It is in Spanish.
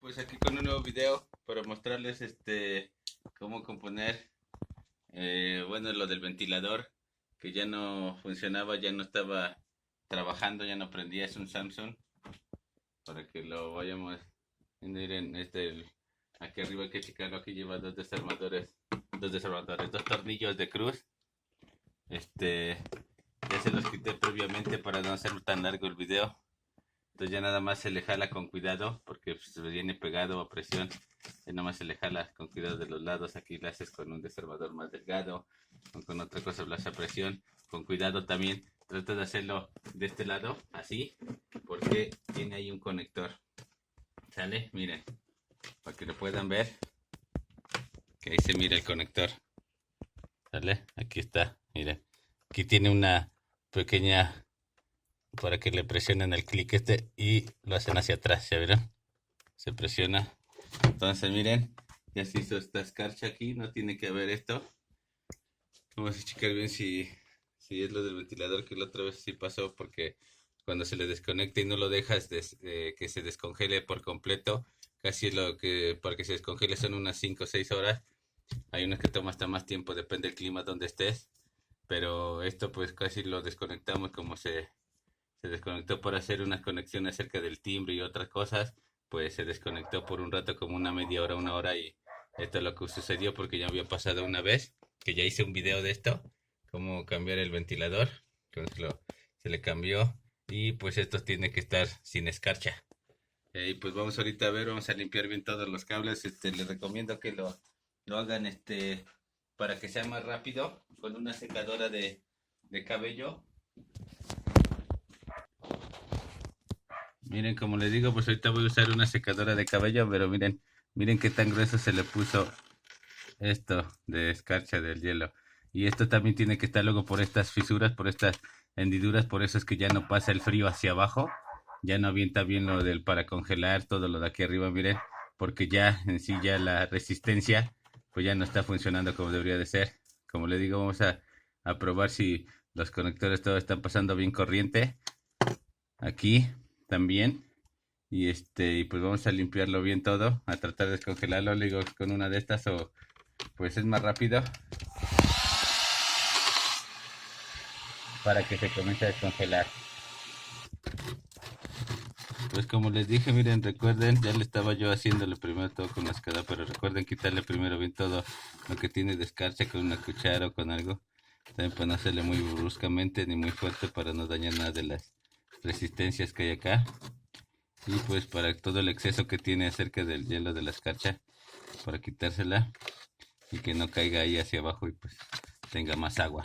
pues aquí con un nuevo video para mostrarles cómo componer bueno, lo del ventilador que ya no funcionaba, ya no estaba trabajando, ya no prendía. Es un Samsung, para que lo vayamos viendo. Miren, aquí arriba hay que checarlo. Aquí lleva dos tornillos de cruz. Ya se los quité previamente para no hacerlo tan largo el video. Entonces ya nada más se le jala con cuidado, porque se viene pegado a presión. Ya nada más se le jala con cuidado de los lados. Aquí lo haces con un desarmador más delgado, o con otra cosa lo haces a presión. Con cuidado también. Trata de hacerlo de este lado, así, porque tiene ahí un conector. ¿Sale? Miren, para que lo puedan ver, que ahí se mira el conector. ¿Sale? Aquí está, miren. Aquí tiene una pequeña, para que le presionen el clic y lo hacen hacia atrás, ¿ya vieron? Se presiona. Entonces miren, ya se hizo esta escarcha aquí, no tiene que haber esto. Vamos a checar bien si es lo del ventilador, que la otra vez sí pasó, porque cuando se le desconecta y no lo dejas que se descongele por completo, casi lo que para que se descongele son unas 5 o 6 horas. Hay unas que toma hasta más tiempo, depende del clima donde estés. Pero esto pues casi lo desconectamos, como se desconectó por hacer unas conexiones acerca del timbre y otras cosas. Pues se desconectó por un rato, como una media hora, una hora, y esto es lo que sucedió, porque ya había pasado una vez, que ya hice un video de esto, cómo cambiar el ventilador. Entonces se le cambió, y pues esto tiene que estar sin escarcha. Y pues vamos ahorita a ver, vamos a limpiar bien todos los cables. Les recomiendo que lo hagan para que sea más rápido, con una secadora de cabello. Miren, como les digo, pues ahorita voy a usar una secadora de cabello, pero miren qué tan grueso se le puso esto de escarcha del hielo. Y esto también tiene que estar luego por estas fisuras, por estas hendiduras. Por eso es que ya no pasa el frío hacia abajo, ya no avienta bien lo del para congelar, todo lo de aquí arriba, miren, porque ya en sí ya la resistencia pues ya no está funcionando como debería de ser. Como les digo, vamos a probar si los conectores todos están pasando bien corriente aquí también. Y pues vamos a limpiarlo bien todo, a tratar de descongelarlo. Le digo, con una de estas, o pues es más rápido, para que se comience a descongelar. Pues como les dije, miren, recuerden, ya le estaba yo haciéndole primero todo con la escada, pero recuerden quitarle primero bien todo lo que tiene de escarcha con una cuchara o con algo. También para no hacerle muy bruscamente ni muy fuerte, para no dañar nada de las resistencias que hay acá. Y pues para todo el exceso que tiene acerca del hielo de la escarcha, para quitársela y que no caiga ahí hacia abajo y pues tenga más agua.